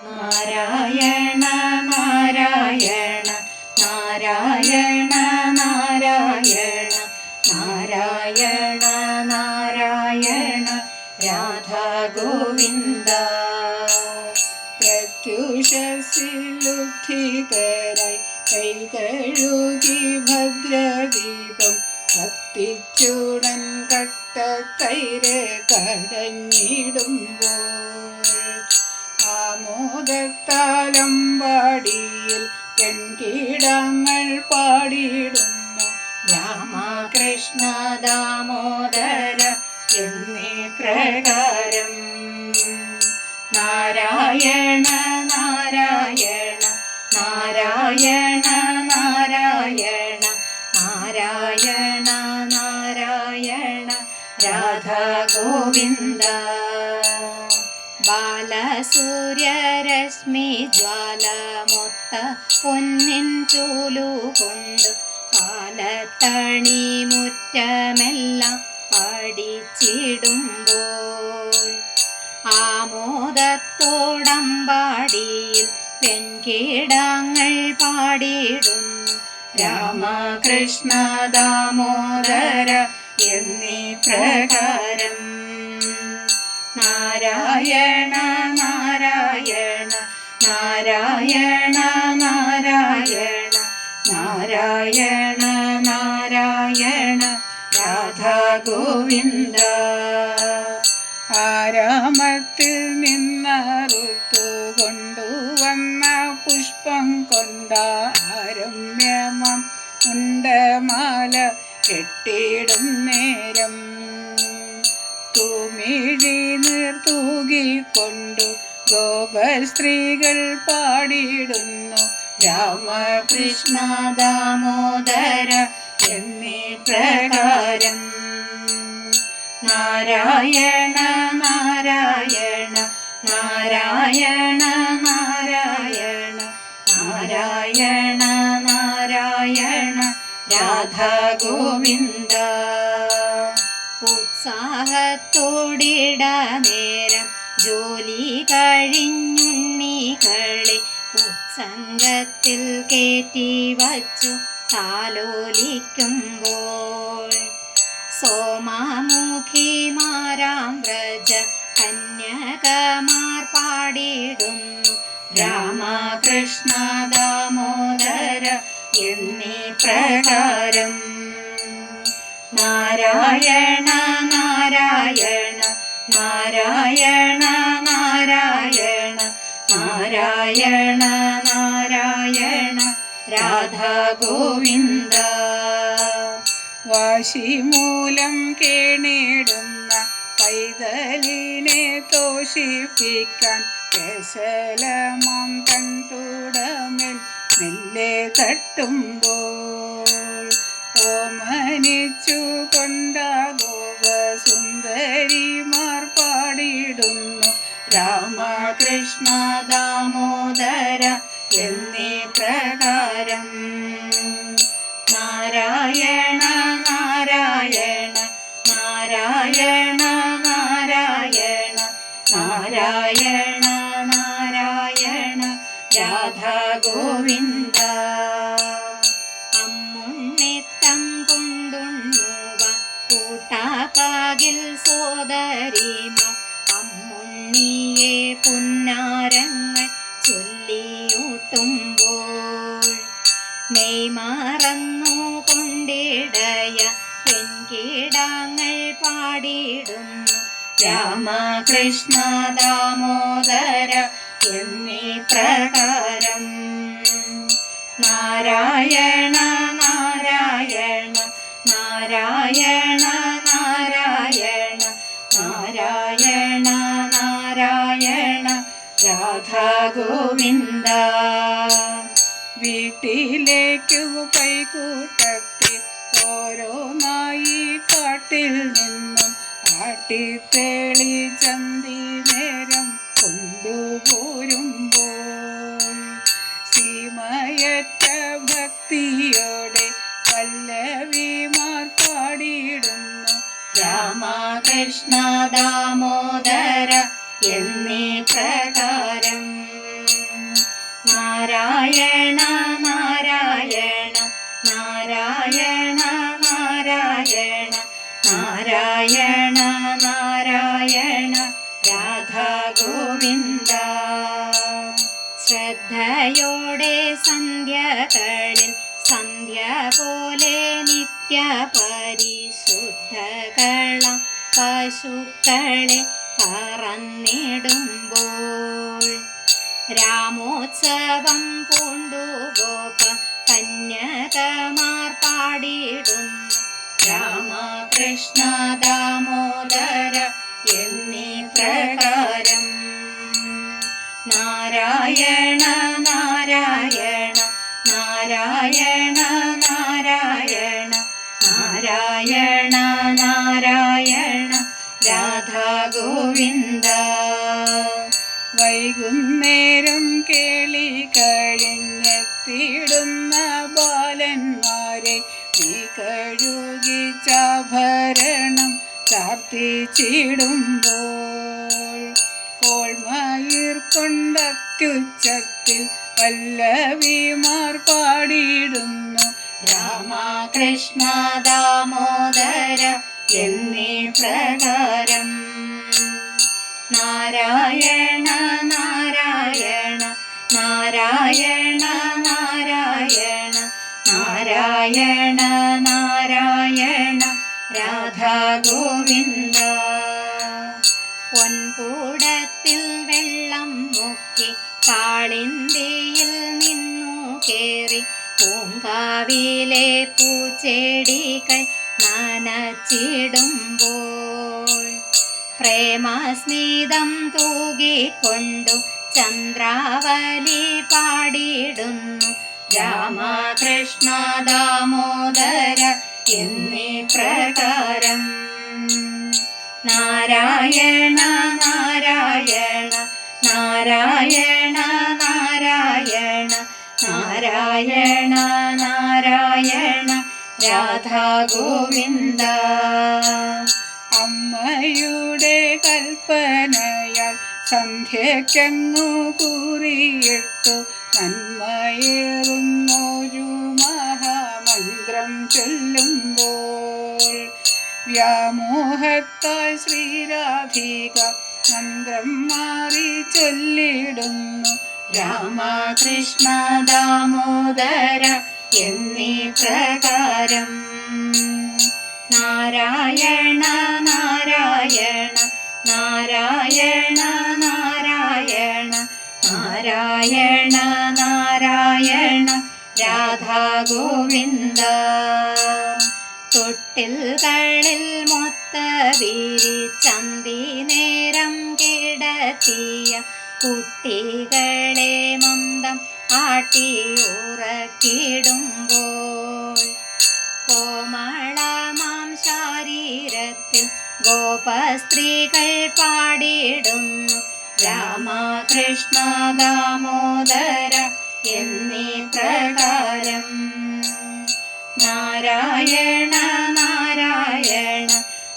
നാരായണ നാരായണ നാരായണ നാരായണ നാരായണ നാരായണ രാധാ ഗോവിന്ദ. പ്രത്യുഷസിലുദ്ധിതരായി കൈകഴുകി ഭദ്രദീപം കത്തിച്ചുടൻ കട്ടത്തൈര് കടഞ്ഞിടുമ്പോൾ ആമോദത്താലമ്പാടിയിൽ പെൺകീടങ്ങൾ പാടിയിടുന്നു രാമകൃഷ്ണ ദാമോദര എന്നീ പ്രകാരം. നാരായണ നാരായണ നാരായണ നാരായണ നാരായണ നാരായണ രാധാ ഗോവിന്ദ. ബാലസൂര്യരശ്മി ജ്വാലമൊത്ത പൊന്നിൻ ചൂലുകൊണ്ടു കാലത്തണി മുറ്റമെല്ലാം അടിച്ചിടുമ്പോൾ ആമോദത്തോടമ്പാടിയിൽ പെൺകീടങ്ങൾ പാടിയിടുന്നു രാമകൃഷ്ണ ദാമോദര എന്നീ പ്രകാരം. നാരായണ നാരായണ നാരായണ നാരായണ നാരായണ നാരായണ രാധാ ഗോവിന്ദ. ആരാമത്തിൽ നിന്നറുത്തു കൊണ്ടുവന്ന പുഷ്പം കൊണ്ട ആരമ്യമം ഉണ്ടമാല കെട്ടിടും നേരം തൂമിഴി നീർത്തൂകിക്കൊണ്ടു ഗോപസ്ത്രീകൾ പാടിയിടുന്നു രാമകൃഷ്ണ ദാമോദര എന്നീ പ്രകാരം. നാരായണ നാരായണ നാരായണ നാരായണ നാരായണ നാരായണ രാധാ ഗോവിന്ദ. ഉത്സാഹത്തോടിട നേരം ജോലി കഴിഞ്ഞുണ്ണികളെ ഉത്സംഗത്തിൽ കയറ്റി വച്ചു താലോലിക്കുമ്പോൾ സോമാമുഖിമാരാം വ്രജ കന്യകമാർ പാടിയിടുന്നു രാമകൃഷ്ണ ദാമോദര എന്നീ പ്രകാരം. നാരായണ നാരായണ നാരായണ നാരായണ നാരായണ നാരായണ രാധാ ഗോവിന്ദ. വാശിമൂലം കേണിടുന്ന പൈതലിനെ തോഷിപ്പിക്കാൻ കേശലമാം കൺതുടമിൽ മെല്ലെ തട്ടുമ്പോൾ ഓമനിച്ചു കൊണ്ട ഗോപസുന്ദരിമാർ പാടിയിടുന്നു രാമകൃഷ്ണ ദാമോദര എന്നീ പ്രകാരം. നാരായണ നാരായണ നാരായണ നാരായണ നാരായണ നാരായണ രാധാ ഗോവിന്ദ. അമ്മുണ്ണിത്തം കൊണ്ടുണ്ണുവാൻ കൂട്ടാക്കാകിൽ സോദരിമാർ അമ്മുണ്ണിയെ പുന്നാരങ്ങൾ ചൊല്ലിയൂട്ടുമ്പോൾ മെയ് മറന്നു കൊണ്ടിടയ പെൺകീടങ്ങൾ പാടിയിടുന്നു രാമകൃഷ്ണ ദാമോദര എന്നീ പ്രകാരം. നാരായണ നാരായണ നാരായണ നാരായണ നാരായണ നാരായണ രാധാ ഗോവിന്ദ. വീട്ടിലേക്കു കൈകൂട്ടത്തിൽ ഓരോന്നായി കാട്ടിൽ നിന്നും ആട്ടിത്തേളി ചന്തി നേരം കൊണ്ടുപോരുമ്പോൾ സീമയറ്റ ഭക്തിയോടെ പല്ലവിമാർ പാടിയിടുന്നു രാമകൃഷ്ണ ദാമോദര എന്നീ പ്രകാരം. ഗോവിന്ദ. ശ്രദ്ധയോടെ സന്ധ്യകളിൽ സന്ധ്യ പോലെ നിത്യ പരിശുദ്ധകളാം പശുക്കളെ പറന്നിടുമ്പോൾ രാമോത്സവം പൂണ്ടു ഗോപ കന്യകമാർ പാടിയിടുന്നു രാമകൃഷ്ണ ദാമോദര എന്നീ പ്രകാരം. നാരായണ നാരായണ നാരായണ നാരായണ നാരായണ നാരായണ രാധാ ഗോവിന്ദ. വൈകുന്നേരം കേളി കഴിഞ്ഞെത്തിടുന്ന ബാലന്മാരെ നീ കഴുകിച്ചാഭരണം ചാർത്തിച്ചിടുമ്പോൾ കോൾമയിർ കൊണ്ടത്യുച്ചത്തിൽ പല്ലവിമാർ പാടിയിടുന്നു രാമകൃഷ്ണ ദാമോദര എന്നീ പ്രകാരം. നാരായണ നാരായണ നാരായണ നാരായണ നാരായണ നാരായണ രാധാ ഗോവിന്ദ. പൊൻകൂടത്തിൽ വെള്ളം മുക്കി കാളിന്തിയിൽ നിന്നു കേറി പൂങ്കാവിലെ പൂച്ചെടികൾ നനച്ചിടുമ്പോൾ പ്രേമസ്മിതം തൂകിക്കൊണ്ടു ചന്ദ്രാവലി പാടിയിടുന്നു രാമകൃഷ്ണ ദാമോദര എന്നീ പ്രകാരം. നാരായണ നാരായണ നാരായണ നാരായണ നാരായണ നാരായണ രാധാ ഗോവിന്ദ. അമ്മയുടെ കൽപ്പനയാൽ സന്ധ്യയ്ക്കങ്ങു കൂറിയിട്ടു നന്മയേറുന്നൊരു മഹാമന്ത്രം ചൊല്ലുമ്പോൾ വ്യാമോഹത്താൽ ശ്രീരാധിക മന്ത്രം മാറി ചൊല്ലിടുന്നു രാമകൃഷ്ണ ദാമോദര എന്നീ പ്രകാരം. നാരായണ നാരായണ നാരായണ നാരായണ നാരായണ നാരായണ രാധാ ഗോവിന്ദ. തൊട്ടിൽകളിൽ മൊത്ത വിരിച്ചന്തി നേരം കിടത്തിയ കുട്ടികളെ മന്ദം ആട്ടിയുറക്കിടുമ്പോൾ കോമളമാം ശരീരത്തിൽ ഗോപസ്ത്രീകൾ പാടിയിടുന്നു രാമകൃഷ്ണ ദാമോദര എന്നീ പ്രകാരം. നാരായണ നാരായണ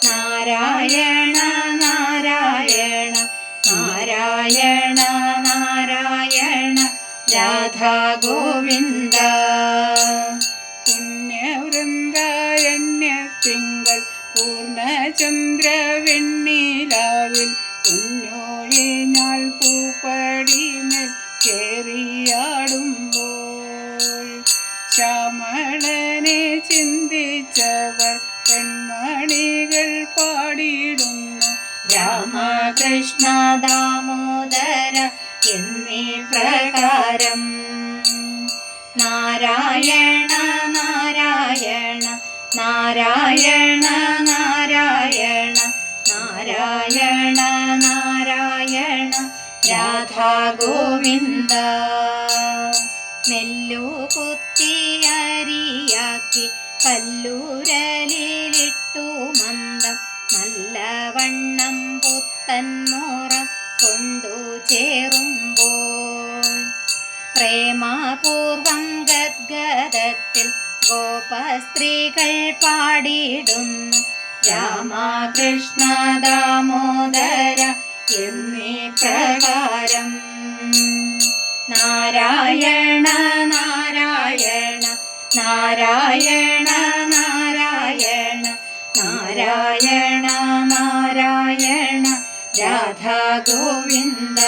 നാരായണ നാരായണ നാരായണ നാരായണ രാധാ ഗോവിന്ദ. പുണ്യവൃന്ദാരണ്യത്തിങ്കൾ പൂർണ്ണചന്ദ്രവെണ്ണിലാവിൽ കുഞ്ഞോഴിഞ്ഞാൽ പൂപ്പടിമേൽ കേറിയാടുമ്പോൾ ശ്യാമളനെ ചിന്തിച്ചവർ പെൺമണികൾ പാടിയിടുന്നു രാമകൃഷ്ണ ദാമോദര എന്നീ പ്രകാരം. നാരായണ നാരായണ നാരായണ നാരായണ നാരായണ നാരായണ രാധാ ഗോവിന്ദ. നെല്ലു കുത്തിയരിയാക്കി കല്ലൂരലിലിട്ടു മന്ദം നല്ലവണ്ണം പുത്തൻമോറം കൊണ്ടു ചേറുമ്പോൾ പ്രേമപൂർവം ഗദ്ഗദത്തിൽ ഗോപസ്ത്രീകൾ പാടിയിടുന്നു രാമകൃഷ്ണ ദാമോദര എന്നീ പ്രകാരം. നാരായണ നാരായണ നാരായണ നാരായണ നാരായണ നാരായണ രാധാ ഗോവിന്ദ.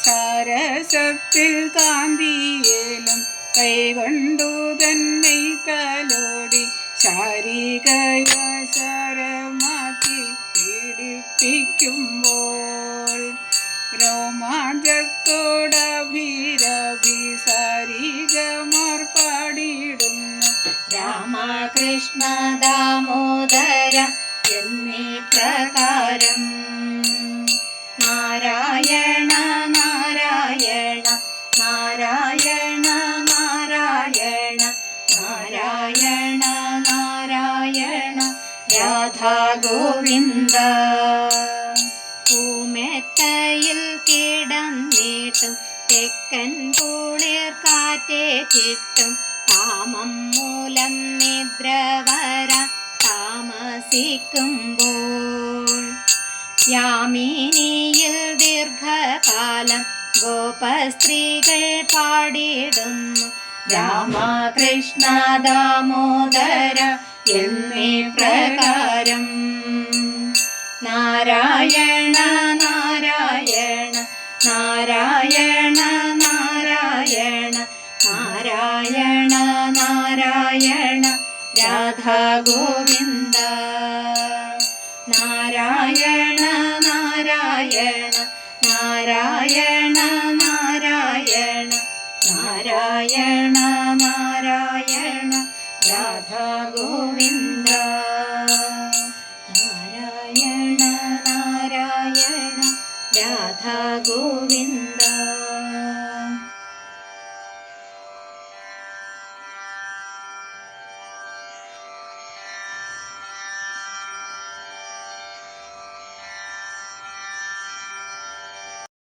സാരസത്തിൽ കാന്തിയേലും കൈകൊണ്ടു തന്നെ തലോടി ശാരികയാശരമാക്കി പീഡിപ്പിക്കുമ്പോൾ രോമാഞ്ചത്തോടഭിരഭിസാരികമാർ പാടിയിടുന്നു രാമകൃഷ്ണ ദാമോദര എന്നീ പ്രകാരം. നാരായണ നാരായണ നാരായണ നാരായണ നാരായണ നാരായണ രാധാ ഗോവിന്ദ. പൂമെത്തയിൽ കിടന്നിട്ടും തെക്കൻ കുളിർ കാറ്റേറ്റിട്ടും കാമം മൂലം നിദ്ര വരാൻ താമസിക്കുമ്പോൾ യാമിനിയിൽ ദീർഘകാലം ഗോപസ്ത്രീകൾ പാടിയിടുന്നു രാമകൃഷ്ണ ദാമോദര എന്നീ പ്രകാരം. നാരായണ നാരായണ നാരായണ നാരായണ നാരായണ നാരായണ രാധാ ഗോവിന്ദ. നാരായണ നാരായണ നാരായണ നാരായണ നാരായണ നാരായണ രാധാ ഗോവിന്ദ. നാരായണ നാരായണ രാധാ ഗോവിന്ദ.